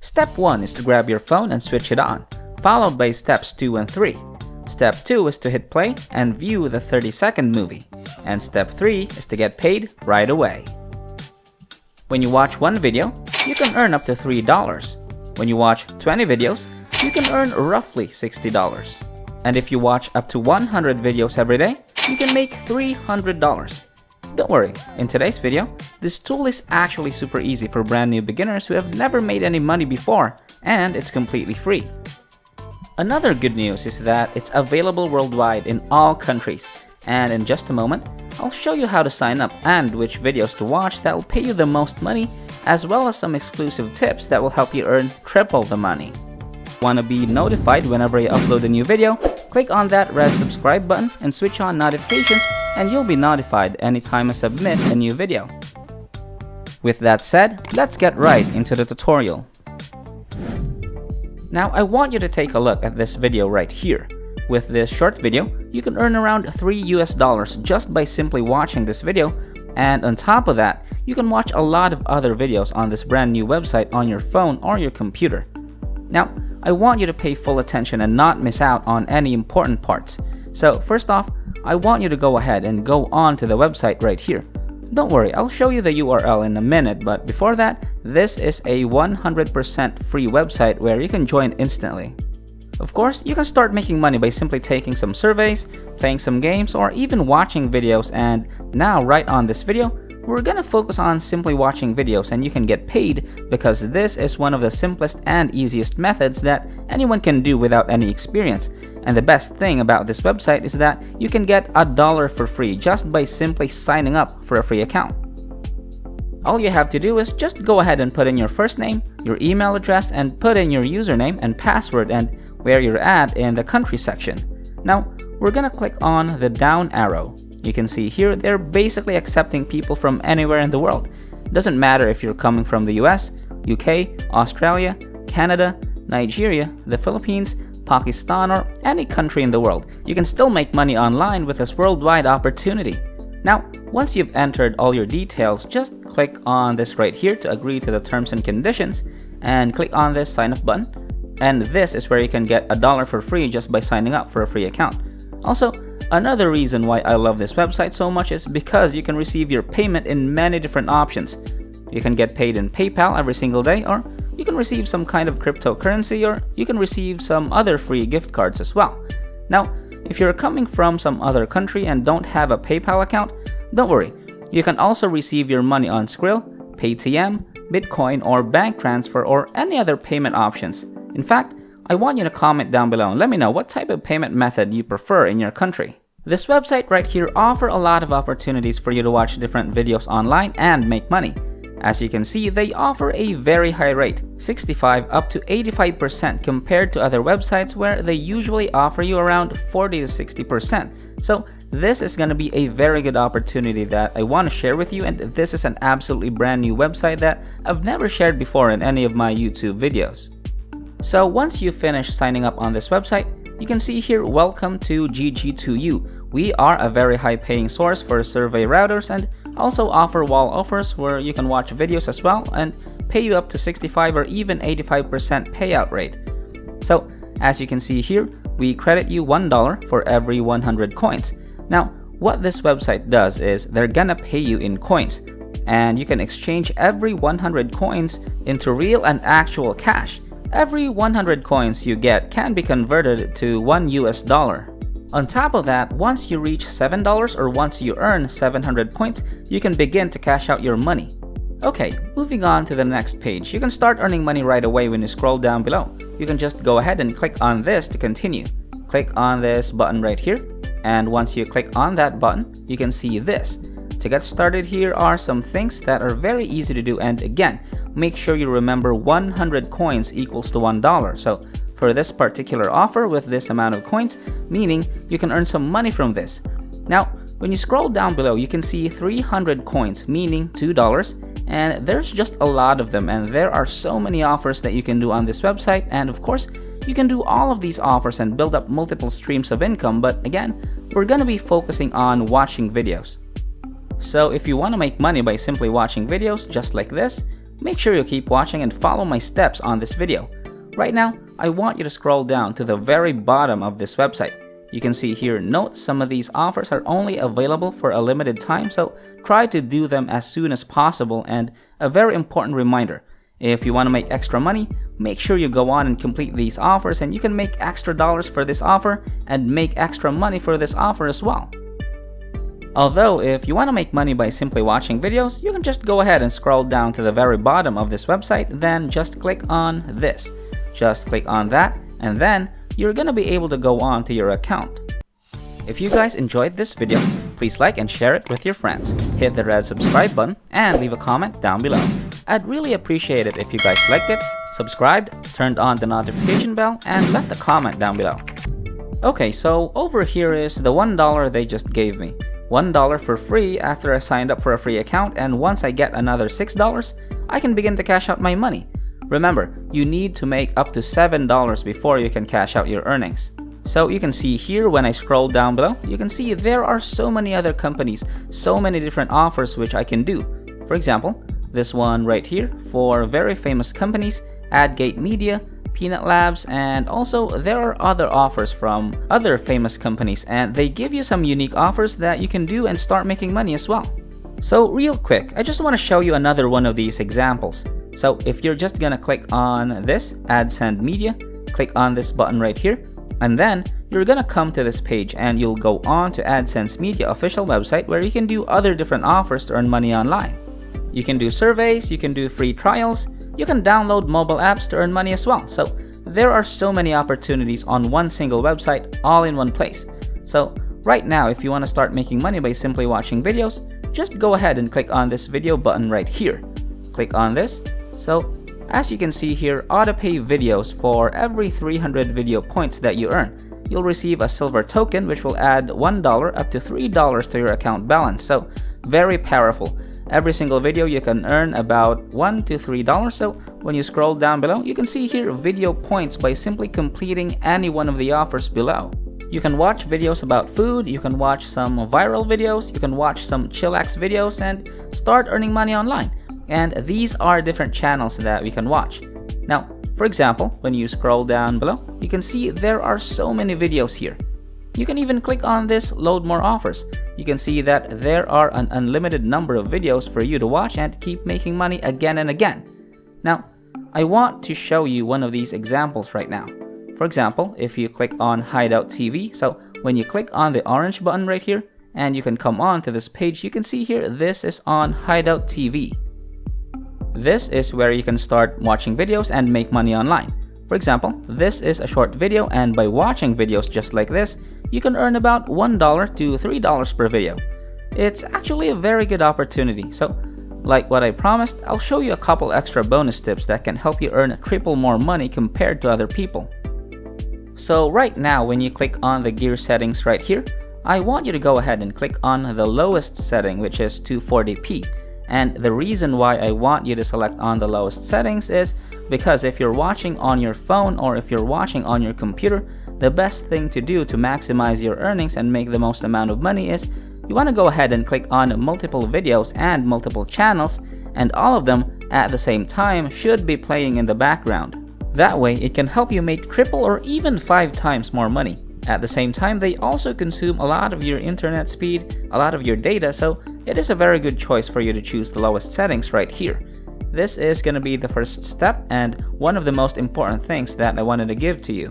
Step 1 is to grab your phone and switch it on, followed by steps 2 and 3. Step 2 is to hit play and view the 30-second movie, and step 3 is to get paid right away. When you watch one video, you can earn up to $3. When you watch 20 videos, you can earn roughly $60. And if you watch up to 100 videos every day, you can make $300. Don't worry, in today's video, this tool is actually super easy for brand new beginners who have never made any money before, and it's completely free. Another good news is that it's available worldwide in all countries, and in just a moment, I'll show you how to sign up and which videos to watch that will pay you the most money, as well as some exclusive tips that will help you earn triple the money. Want to be notified whenever I upload a new video? Click on that red subscribe button and switch on notifications, and you'll be notified anytime I submit a new video. With that said, let's get right into the tutorial. Now I want you to take a look at this video right here. With this short video, you can earn around $3 just by simply watching this video, and on top of that, you can watch a lot of other videos on this brand new website on your phone or your computer. Now, I want you to pay full attention and not miss out on any important parts. So first off, I want you to go ahead and go on to the website right here. Don't worry, I'll show you the URL in a minute, but before that, this is a 100% free website where you can join instantly. Of course, you can start making money by simply taking some surveys, playing some games, or even watching videos. And now, right on this video, we're gonna focus on simply watching videos, and you can get paid because this is one of the simplest and easiest methods that anyone can do without any experience. And the best thing about this website is that you can get $1 for free just by simply signing up for a free account. All you have to do is just go ahead and put in your first name, your email address, and put in your username and password and where you're at in the country section. Now, we're gonna click on the down arrow. You can see here they're basically accepting people from anywhere in the world. Doesn't matter if you're coming from the US, UK, Australia, Canada, Nigeria, the Philippines, Pakistan, or any country in the world. You can still make money online with this worldwide opportunity. Now, once you've entered all your details, just click on this right here to agree to the terms and conditions, and click on this sign up button. And this is where you can get $1 for free just by signing up for a free account. Also, another reason why I love this website so much is because you can receive your payment in many different options. You can get paid in PayPal every single day, or you can receive some kind of cryptocurrency, or you can receive some other free gift cards as well. Now, if you're coming from some other country and don't have a PayPal account, don't worry. You can also receive your money on Skrill, Paytm, Bitcoin, or bank transfer, or any other payment options. In fact, I want you to comment down below and let me know what type of payment method you prefer in your country. This website right here offers a lot of opportunities for you to watch different videos online and make money. As you can see, they offer a very high rate, 65 up to 85% compared to other websites where they usually offer you around 40 to 60%. So this is going to be a very good opportunity that I want to share with you, and this is an absolutely brand new website that I've never shared before in any of my YouTube videos. So once you finish signing up on this website, you can see here, welcome to GG2U. We are a very high paying source for survey routers and also offer wall offers where you can watch videos as well and pay you up to 65 or even 85% payout rate. So as you can see here, we credit you $1 for every 100 coins. Now, what this website does is they're gonna pay you in coins, and you can exchange every 100 coins into real and actual cash. Every 100 coins you get can be converted to $1. On top of that, once you reach $7 or once you earn 700 points, you can begin to cash out your money. Okay, moving on to the next page. You can start earning money right away when you scroll down below. You can just go ahead and click on this to continue. Click on this button right here, and once you click on that button, you can see this. To get started, here are some things that are very easy to do, and again, make sure you remember 100 coins equals to $1. So for this particular offer with this amount of coins, meaning you can earn some money from this. Now, when you scroll down below, you can see 300 coins, meaning $2, and there's just a lot of them, and there are so many offers that you can do on this website, and of course, you can do all of these offers and build up multiple streams of income, but again, we're gonna be focusing on watching videos. So if you want to make money by simply watching videos just like this, make sure you keep watching and follow my steps on this video. Right now, I want you to scroll down to the very bottom of this website. You can see here, note some of these offers are only available for a limited time, so try to do them as soon as possible. And a very important reminder, if you want to make extra money, make sure you go on and complete these offers, and you can make extra dollars for this offer and make extra money for this offer as well. Although, if you want to make money by simply watching videos, you can just go ahead and scroll down to the very bottom of this website, then just click on this. Just click on that, and then you're gonna be able to go on to your account. If you guys enjoyed this video, please like and share it with your friends. Hit the red subscribe button and leave a comment down below. I'd really appreciate it if you guys liked it, subscribed, turned on the notification bell, and left a comment down below. Okay, so over here is the $1 they just gave me. $1 for free after I signed up for a free account, and once I get another $6, I can begin to cash out my money. Remember, you need to make up to $7 before you can cash out your earnings. So you can see here when I scroll down below, you can see there are so many other companies, so many different offers which I can do. For example, this one right here for very famous companies, AdGate Media, Peanut Labs, and also there are other offers from other famous companies, and they give you some unique offers that you can do and start making money as well. So real quick, I just want to show you another one of these examples. So if you're just gonna click on this AdSend Media, click on this button right here, and then you're gonna come to this page and you'll go on to AdSense Media official website where you can do other different offers to earn money online. You can do surveys, you can do free trials, you can download mobile apps to earn money as well. So there are so many opportunities on one single website, all in one place. So right now, if you want to start making money by simply watching videos, just go ahead and click on this video button right here. Click on this. So as you can see here, AutoPay videos, for every 300 video points that you earn, you'll receive a silver token which will add $1 up to $3 to your account balance. So very powerful. Every single video you can earn about $1 to $3. So when you scroll down below, you can see here video points by simply completing any one of the offers below. You can watch videos about food, you can watch some viral videos, you can watch some chillax videos and start earning money online. And these are different channels that we can watch. Now, for example, when you scroll down below, you can see there are so many videos here. You can even click on this load more offers. You can see that there are an unlimited number of videos for you to watch and keep making money again and again. Now, I want to show you one of these examples right now. For example, if you click on Hideout TV, so when you click on the orange button right here, and you can come on to this page, you can see here this is on Hideout TV. This is where you can start watching videos and make money online. For example, this is a short video, and by watching videos just like this, you can earn about $1 to $3 per video. It's actually a very good opportunity. So, like what I promised, I'll show you a couple extra bonus tips that can help you earn triple more money compared to other people. So right now, when you click on the gear settings right here, I want you to go ahead and click on the lowest setting, which is 240p. And the reason why I want you to select on the lowest settings is because if you're watching on your phone or if you're watching on your computer, the best thing to do to maximize your earnings and make the most amount of money is you want to go ahead and click on multiple videos and multiple channels, and all of them at the same time should be playing in the background. That way, it can help you make triple or even 5 times more money. At the same time, they also consume a lot of your internet speed, a lot of your data, so it is a very good choice for you to choose the lowest settings right here. This is going to be the first step and one of the most important things that I wanted to give to you.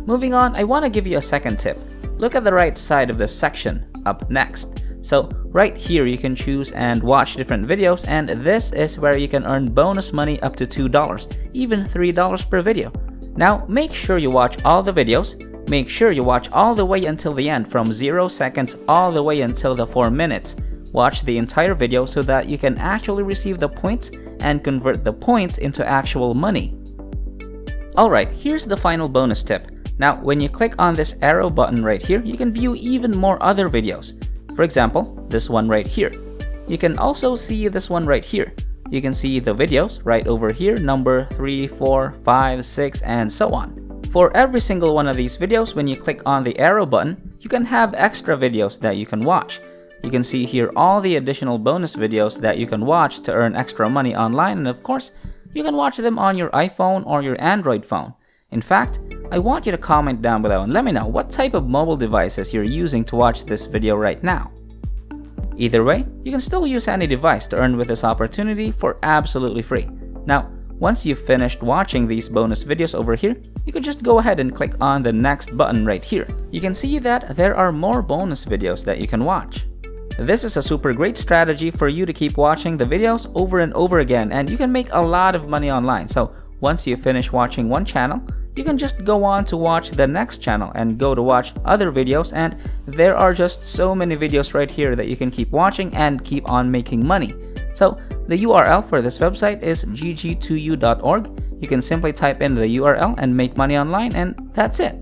Moving on, I want to give you a second tip. Look at the right side of this section, up next. So right here you can choose and watch different videos, and this is where you can earn bonus money up to $2, even $3 per video. Now make sure you watch all the videos. Make sure you watch all the way until the end, from 0 seconds all the way until the 4 minutes. Watch the entire video so that you can actually receive the points and convert the points into actual money. Alright, here's the final bonus tip. Now, when you click on this arrow button right here, you can view even more other videos. For example, this one right here. You can also see this one right here. You can see the videos right over here, number 3, 4, 5, 6, and so on. For every single one of these videos, when you click on the arrow button, you can have extra videos that you can watch. You can see here all the additional bonus videos that you can watch to earn extra money online, and of course, you can watch them on your iPhone or your Android phone. In fact, I want you to comment down below and let me know what type of mobile devices you're using to watch this video right now. Either way, you can still use any device to earn with this opportunity for absolutely free. Now, once you've finished watching these bonus videos over here, you can just go ahead and click on the next button right here. You can see that there are more bonus videos that you can watch. This is a super great strategy for you to keep watching the videos over and over again, and you can make a lot of money online. So once you finish watching one channel, you can just go on to watch the next channel and go to watch other videos, and there are just so many videos right here that you can keep watching and keep on making money. So the URL for this website is gg2u.org. You can simply type in the URL and make money online, and that's it.